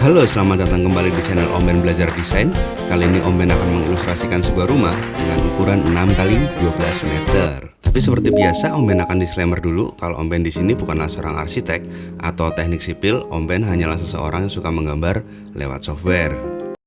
Halo, selamat datang kembali di channel Om Ben Belajar Desain. Kali ini Om Ben akan mengilustrasikan sebuah rumah dengan ukuran 6 kali 12 meter. Tapi seperti biasa, Om Ben akan disclaimer dulu kalau Om Ben di sini bukanlah seorang arsitek atau teknik sipil. Om Ben hanyalah seseorang yang suka menggambar lewat software.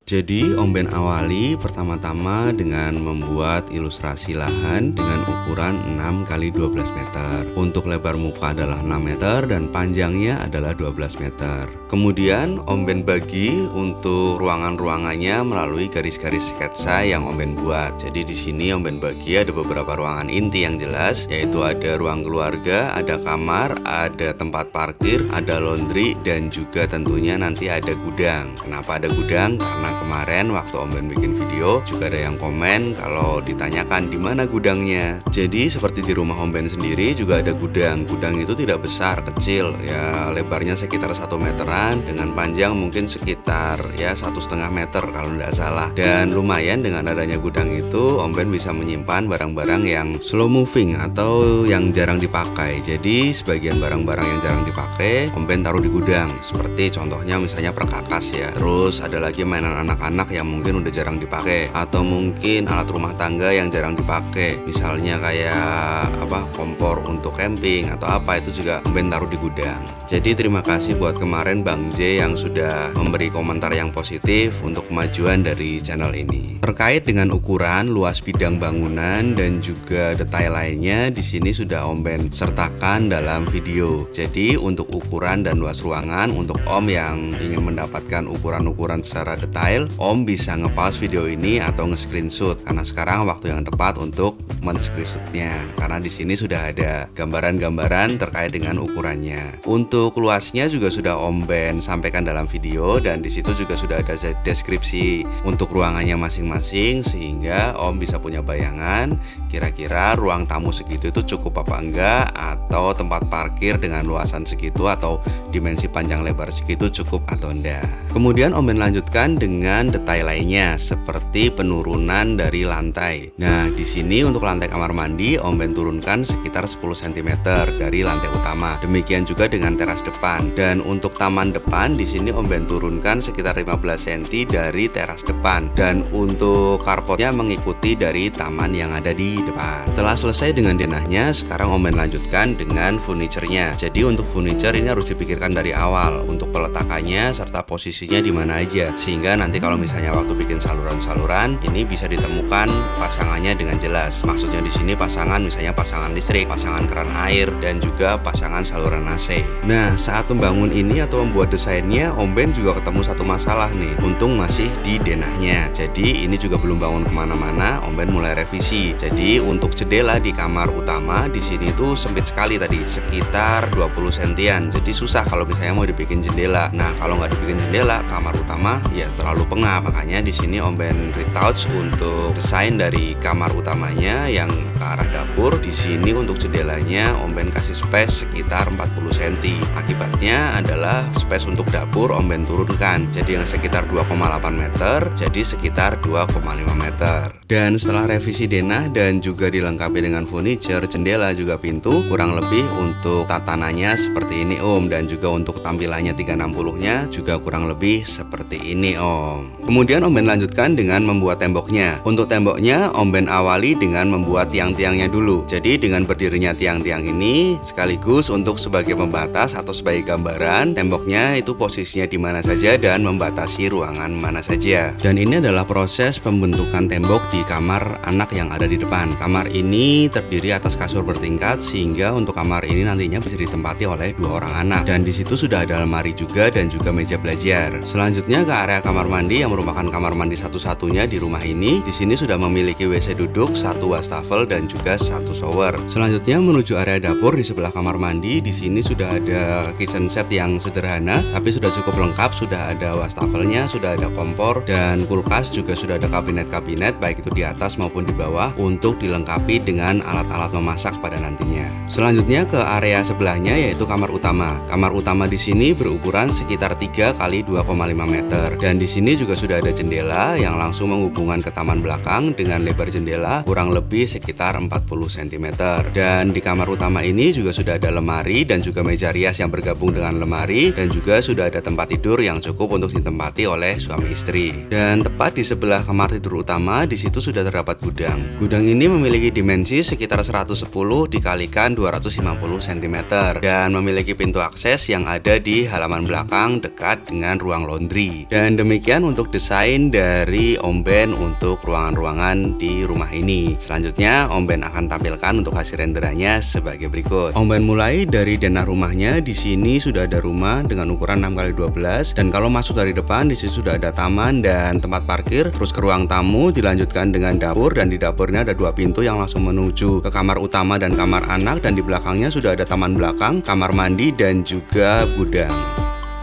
Jadi Om Ben awali pertama-tama dengan membuat ilustrasi lahan dengan ukuran 6 kali 12 meter. Untuk lebar muka adalah 6 meter dan panjangnya adalah 12 meter. Kemudian Om Ben bagi untuk ruangan-ruangannya melalui garis-garis sketsa yang Om Ben buat. Jadi di sini Om Ben bagi ada beberapa ruangan inti yang jelas, yaitu ada ruang keluarga, ada kamar, ada tempat parkir, ada laundry, dan juga tentunya nanti ada gudang. Kenapa ada gudang? Karena kemarin waktu Om Ben bikin video juga ada yang komen kalau ditanyakan di mana gudangnya. Jadi seperti di rumah Om Ben sendiri juga ada gudang. Gudang itu tidak besar, kecil, ya lebarnya sekitar 1 meteran dengan panjang mungkin sekitar ya 1,5 meter kalau tidak salah. Dan lumayan dengan adanya gudang itu Om Ben bisa menyimpan barang-barang yang slow moving atau yang jarang dipakai. Jadi sebagian barang-barang yang jarang dipakai Om Ben taruh di gudang. Seperti contohnya misalnya perkakas ya. Terus ada lagi mainan anak-anak yang mungkin udah jarang dipakai, atau mungkin alat rumah tangga yang jarang dipakai, misalnya kayak kompor untuk camping atau apa, itu juga Om Ben taruh di gudang. Jadi terima kasih buat kemarin Bang J yang sudah memberi komentar yang positif untuk kemajuan dari channel ini. Terkait dengan ukuran, luas bidang bangunan dan juga detail lainnya di sini sudah Om Ben sertakan dalam video. Jadi untuk ukuran dan luas ruangan, untuk Om yang ingin mendapatkan ukuran-ukuran secara detail, Om bisa nge-pause video ini atau nge-screenshot, karena sekarang waktu yang tepat untuk men-screenshotnya, karena di sini sudah ada gambaran-gambaran terkait dengan ukurannya. Untuk luasnya juga sudah Om Ben sampaikan dalam video, dan di situ juga sudah ada deskripsi untuk ruangannya masing-masing, sehingga Om bisa punya bayangan kira-kira ruang tamu segitu itu cukup apa enggak, atau tempat parkir dengan luasan segitu atau dimensi panjang lebar segitu cukup atau enggak. Kemudian Om Ben lanjutkan dengan detail lainnya seperti penurunan dari lantai. Nah, di sini untuk lantai kamar mandi Om Ben turunkan sekitar 10 cm dari lantai utama. Demikian juga dengan teras depan. Dan untuk taman depan di sini Om Ben turunkan sekitar 15 cm dari teras depan. Dan untuk carportnya mengikuti dari taman yang ada di depan. Setelah selesai dengan denahnya, sekarang Om Ben lanjutkan dengan furniturnya. Jadi untuk furniture ini harus dipikirkan dari awal untuk peletakannya serta posisinya di mana aja, sehingga nanti kalau misalnya waktu bikin saluran-saluran ini bisa ditemukan pasangannya dengan jelas. Maksudnya di sini pasangan, misalnya pasangan listrik, pasangan keran air, dan juga pasangan saluran AC. Nah, saat membangun ini atau membuat desainnya, Om Ben juga ketemu satu masalah nih. Untung masih di denahnya. Jadi ini juga belum bangun kemana-mana. Om Ben mulai revisi. Jadi untuk jendela di kamar utama di sini tuh sempit sekali tadi, sekitar 20 sentian. Jadi susah kalau misalnya mau dibikin jendela. Nah, kalau nggak dibikin jendela, kamar utama ya terlalu pengap. Makanya di sini Om Ben retouch untuk desain dari kamar utamanya yang ke arah dapur. Di sini untuk jendelanya Om Ben kasih space sekitar 40 cm. Akibatnya adalah space untuk dapur Om Ben turunkan. Jadi yang sekitar 2,8 meter jadi sekitar 2,5 meter. Dan setelah revisi denah dan juga dilengkapi dengan furniture, jendela juga pintu, kurang lebih untuk tatanannya seperti ini Om, dan juga untuk tampilannya 360-nya juga kurang lebih seperti ini Om. Kemudian Om Ben lanjutkan dengan membuat temboknya. Untuk temboknya Om Ben awali dengan membuat tiang-tiangnya dulu. Jadi dengan berdirinya tiang-tiang ini sekaligus untuk sebagai pembatas atau sebagai gambaran temboknya itu posisinya di mana saja dan membatasi ruangan mana saja. Dan ini adalah proses pembentukan tembok di kamar anak yang ada di depan. Kamar ini terdiri atas kasur bertingkat, sehingga untuk kamar ini nantinya bisa ditempati oleh 2 orang anak. Dan di situ sudah ada lemari juga dan juga meja belajar. Selanjutnya ke area kamar mandi yang merupakan kamar mandi satu-satunya di rumah ini. Di sini sudah memiliki WC duduk, 1 wastafel dan juga 1 shower. Selanjutnya menuju area dapur di sebelah kamar mandi. Di sini sudah ada kitchen set yang sederhana tapi sudah cukup lengkap. Sudah ada wastafelnya, sudah ada kompor dan kulkas, juga sudah ada kabinet-kabinet baik itu di atas maupun di bawah untuk dilengkapi dengan alat-alat memasak pada nantinya. Selanjutnya ke area sebelahnya yaitu kamar utama. Kamar utama di sini berukuran sekitar 3 kali 2,5 meter dan di sini sini juga sudah ada jendela yang langsung menghubungkan ke taman belakang dengan lebar jendela kurang lebih sekitar 40 cm. Dan di kamar utama ini juga sudah ada lemari dan juga meja rias yang bergabung dengan lemari, dan juga sudah ada tempat tidur yang cukup untuk ditempati oleh suami istri. Dan tepat di sebelah kamar tidur utama di situ sudah terdapat gudang. Gudang ini memiliki dimensi sekitar 110 dikalikan 250 cm dan memiliki pintu akses yang ada di halaman belakang dekat dengan ruang laundry. Dan demikian untuk desain dari Om Ben untuk ruangan-ruangan di rumah ini. Selanjutnya Om Ben akan tampilkan untuk hasil renderannya sebagai berikut. Om Ben mulai dari denah rumahnya. Di sini sudah ada rumah dengan ukuran 6x12, dan kalau masuk dari depan di sini sudah ada taman dan tempat parkir. Terus ke ruang tamu, dilanjutkan dengan dapur, dan di dapurnya ada 2 pintu yang langsung menuju ke kamar utama dan kamar anak, dan di belakangnya sudah ada taman belakang, kamar mandi dan juga gudang.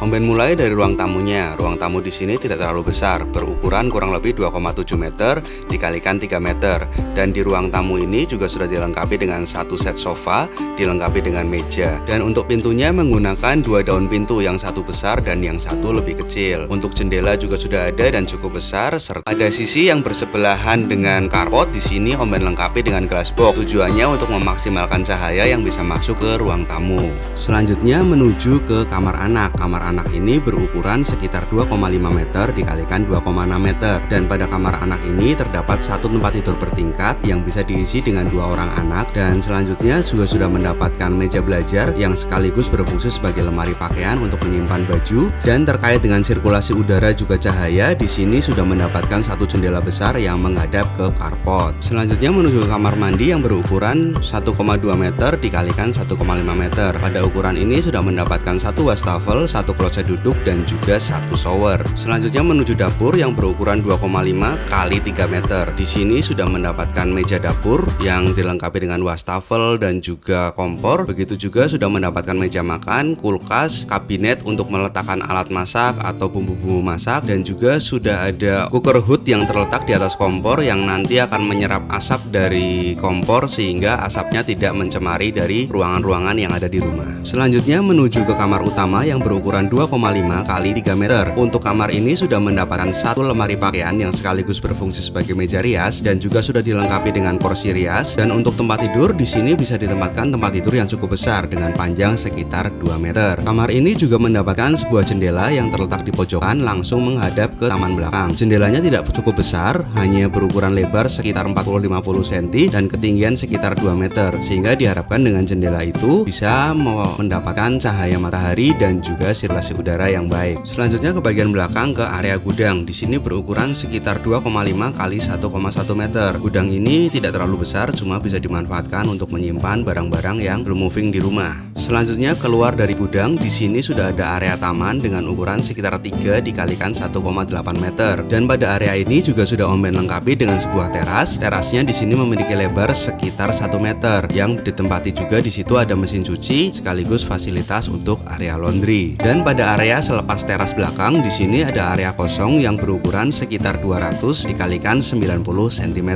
Om Ben mulai dari ruang tamunya. Ruang tamu di sini tidak terlalu besar, berukuran kurang lebih 2,7 meter dikalikan 3 meter. Dan di ruang tamu ini juga sudah dilengkapi dengan 1 set sofa, dilengkapi dengan meja. Dan untuk pintunya menggunakan 2 daun pintu, yang satu besar dan yang satu lebih kecil. Untuk jendela juga sudah ada dan cukup besar, serta ada sisi yang bersebelahan dengan carport. Di sini Om Ben lengkapi dengan glass box. Tujuannya untuk memaksimalkan cahaya yang bisa masuk ke ruang tamu. Selanjutnya menuju ke kamar anak. Kamar anak ini berukuran sekitar 2,5 meter dikalikan 2,6 meter, dan pada kamar anak ini terdapat 1 tempat tidur bertingkat yang bisa diisi dengan 2 orang anak. Dan selanjutnya juga sudah mendapatkan meja belajar yang sekaligus berfungsi sebagai lemari pakaian untuk menyimpan baju. Dan terkait dengan sirkulasi udara juga cahaya, di sini sudah mendapatkan 1 jendela besar yang menghadap ke carport. Selanjutnya menuju ke kamar mandi yang berukuran 1,2 meter dikalikan 1,5 meter. Pada ukuran ini sudah mendapatkan 1 wastafel, 1 kloset duduk dan juga 1 shower. Selanjutnya menuju dapur yang berukuran 2,5 kali 3 meter. Di sini sudah mendapatkan meja dapur yang dilengkapi dengan wastafel dan juga kompor. Begitu juga sudah mendapatkan meja makan, kulkas, kabinet untuk meletakkan alat masak atau bumbu-bumbu masak, dan juga sudah ada cooker hood yang terletak di atas kompor yang nanti akan menyerap asap dari kompor sehingga asapnya tidak mencemari dari ruangan-ruangan yang ada di rumah. Selanjutnya menuju ke kamar utama yang berukuran 2,5 kali 3 meter. Untuk kamar ini sudah mendapatkan 1 lemari pakaian yang sekaligus berfungsi sebagai meja rias dan juga sudah dilengkapi dengan kursi rias. Dan untuk tempat tidur di sini bisa ditempatkan tempat tidur yang cukup besar dengan panjang sekitar 2 meter. Kamar ini juga mendapatkan sebuah jendela yang terletak di pojokan langsung menghadap ke taman belakang. Jendelanya tidak cukup besar, hanya berukuran lebar sekitar 40-50 cm dan ketinggian sekitar 2 meter, sehingga diharapkan dengan jendela itu bisa mendapatkan cahaya matahari dan juga sirkulasi udara yang baik. Selanjutnya ke bagian belakang ke area gudang. Di sini berukuran sekitar 2,5 kali 1,1 meter. Gudang ini tidak terlalu besar, cuma bisa dimanfaatkan untuk menyimpan barang-barang yang belum moving di rumah. Selanjutnya keluar dari gudang, di sini sudah ada area taman dengan ukuran sekitar 3 dikalikan 1,8 meter. Dan pada area ini juga sudah Om Ben lengkapi dengan sebuah teras. Terasnya di sini memiliki lebar sekitar 1 meter yang ditempati juga di situ ada mesin cuci sekaligus fasilitas untuk area laundry. Dan pada area selepas teras belakang di sini ada area kosong yang berukuran sekitar 200 dikalikan 90 cm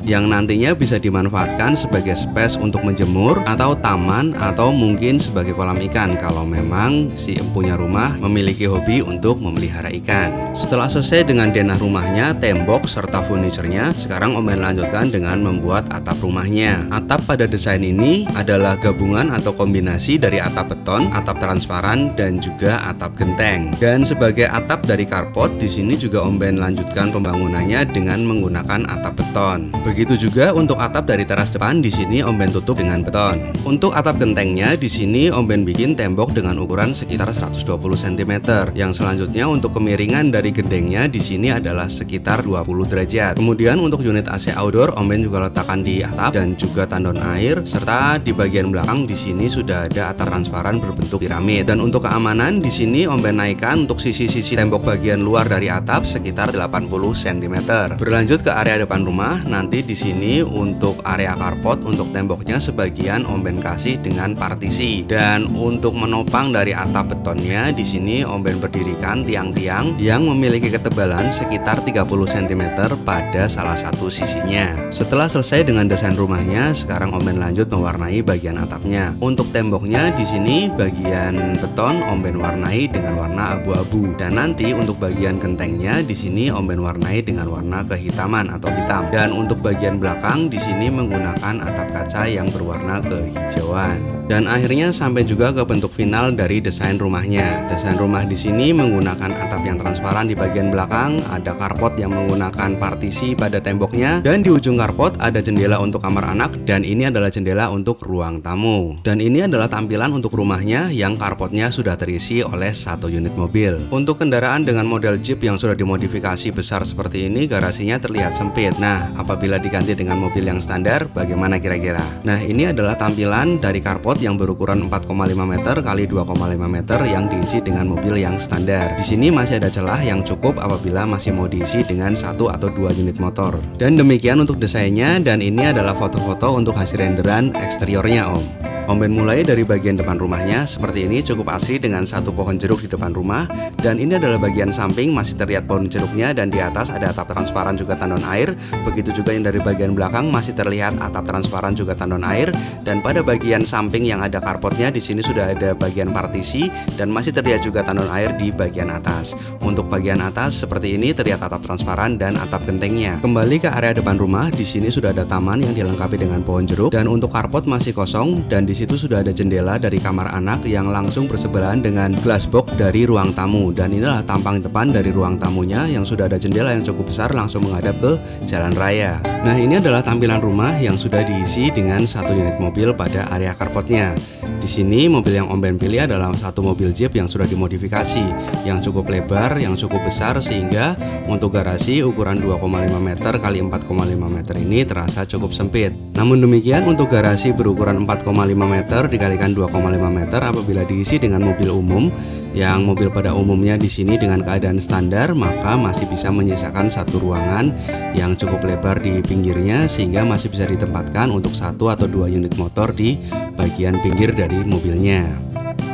yang nantinya bisa dimanfaatkan sebagai space untuk menjemur atau taman atau mungkin sebagai kolam ikan kalau memang si empunya rumah memiliki hobi untuk memelihara ikan. Setelah selesai dengan denah rumahnya, tembok serta furniturnya, sekarang Om Ben lanjutkan dengan membuat atap rumahnya. Atap pada desain ini adalah gabungan atau kombinasi dari atap beton, atap transparan dan juga atap genteng. Dan sebagai atap dari carport di sini juga Om Ben lanjutkan pembangunannya dengan menggunakan atap beton. Begitu juga untuk atap dari teras depan di sini Om Ben tutup dengan beton. Untuk atap gentengnya di sini Om Ben bikin tembok dengan ukuran sekitar 120 cm. Yang selanjutnya untuk kemiringan dari gendengnya di sini adalah sekitar 20 derajat. Kemudian untuk unit AC outdoor Om Ben juga letakkan di atap dan juga tandon air, serta di bagian belakang di sini sudah ada atap transparan berbentuk piramid. Dan untuk keamanan di sini Om Ben naikkan untuk sisi-sisi tembok bagian luar dari atap sekitar 80 cm. Berlanjut ke area depan rumah, nanti di sini untuk area carport untuk temboknya sebagian Om Ben kasih dengan partisi. Dan untuk menopang dari atap betonnya di sini Om Ben berdirikan tiang-tiang yang memiliki ketebalan sekitar 30 cm pada salah satu sisinya. Setelah selesai dengan desain rumahnya, sekarang Om Ben lanjut mewarnai bagian atapnya. Untuk temboknya di sini bagian beton Om Ben warnai warnai dengan warna abu-abu. Dan nanti untuk bagian gentengnya di sini Om Ben warnai dengan warna kehitaman atau hitam. Dan untuk bagian belakang di sini menggunakan atap kaca yang berwarna kehijauan. Dan akhirnya sampai juga ke bentuk final dari desain rumahnya. Desain rumah di sini menggunakan atap yang transparan di bagian belakang, ada karpot yang menggunakan partisi pada temboknya, dan di ujung karpot ada jendela untuk kamar anak, dan ini adalah jendela untuk ruang tamu. Dan ini adalah tampilan untuk rumahnya yang karpotnya sudah terisi oleh satu unit mobil. Untuk kendaraan dengan model Jeep yang sudah dimodifikasi besar seperti ini, garasinya terlihat sempit. Nah, apabila diganti dengan mobil yang standar, bagaimana kira-kira? Nah, ini adalah tampilan dari karpot yang berukuran 4,5 meter kali 2,5 meter yang diisi dengan mobil yang standar. Di sini masih ada celah yang cukup apabila masih mau diisi dengan 1 atau 2 unit motor. Dan demikian untuk desainnya, dan ini adalah foto-foto untuk hasil renderan eksteriornya Om. Om Ben mulai dari bagian depan rumahnya seperti ini, cukup asri dengan satu pohon jeruk di depan rumah. Dan ini adalah bagian samping, masih terlihat pohon jeruknya, dan di atas ada atap transparan juga tandon air. Begitu juga yang dari bagian belakang masih terlihat atap transparan juga tandon air. Dan pada bagian samping yang ada karpotnya di sini sudah ada bagian partisi dan masih terlihat juga tandon air di bagian atas. Untuk bagian atas seperti ini terlihat atap transparan dan atap gentengnya. Kembali ke area depan rumah, di sini sudah ada taman yang dilengkapi dengan pohon jeruk, dan untuk karpot masih kosong, dan di situ sudah ada jendela dari kamar anak yang langsung bersebelahan dengan glass box dari ruang tamu. Dan inilah tampang depan dari ruang tamunya yang sudah ada jendela yang cukup besar langsung menghadap ke jalan raya. Nah, ini adalah tampilan rumah yang sudah diisi dengan satu unit mobil pada area karpotnya. Di sini mobil yang Om Ben pilih adalah satu mobil Jeep yang sudah dimodifikasi, yang cukup lebar, yang cukup besar, sehingga untuk garasi ukuran 2,5 meter kali 4,5 meter ini terasa cukup sempit. Namun demikian untuk garasi berukuran 4,5 meter dikalikan 2,5 meter apabila diisi dengan mobil umum, yang mobil pada umumnya di sini dengan keadaan standar, maka masih bisa menyisakan satu ruangan yang cukup lebar di pinggirnya, sehingga masih bisa ditempatkan untuk 1 atau 2 unit motor di bagian pinggir dari mobilnya.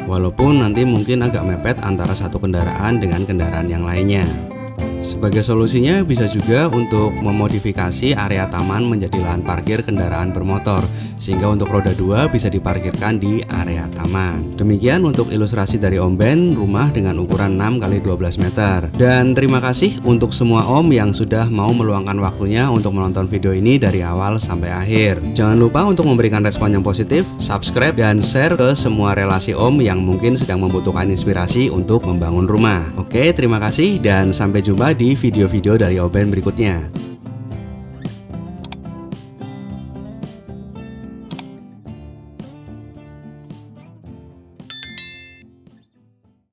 Walaupun nanti mungkin agak mepet antara satu kendaraan dengan kendaraan yang lainnya. Sebagai solusinya bisa juga untuk memodifikasi area taman menjadi lahan parkir kendaraan bermotor, sehingga untuk roda 2 bisa diparkirkan di area taman. Demikian untuk ilustrasi dari Om Ben, rumah dengan ukuran 6 x 12 meter. Dan terima kasih untuk semua Om yang sudah mau meluangkan waktunya untuk menonton video ini dari awal sampai akhir. Jangan lupa untuk memberikan respon yang positif, subscribe, dan share ke semua relasi Om yang mungkin sedang membutuhkan inspirasi untuk membangun rumah. Oke, terima kasih dan sampai jumpa di video-video dari Om Ben berikutnya.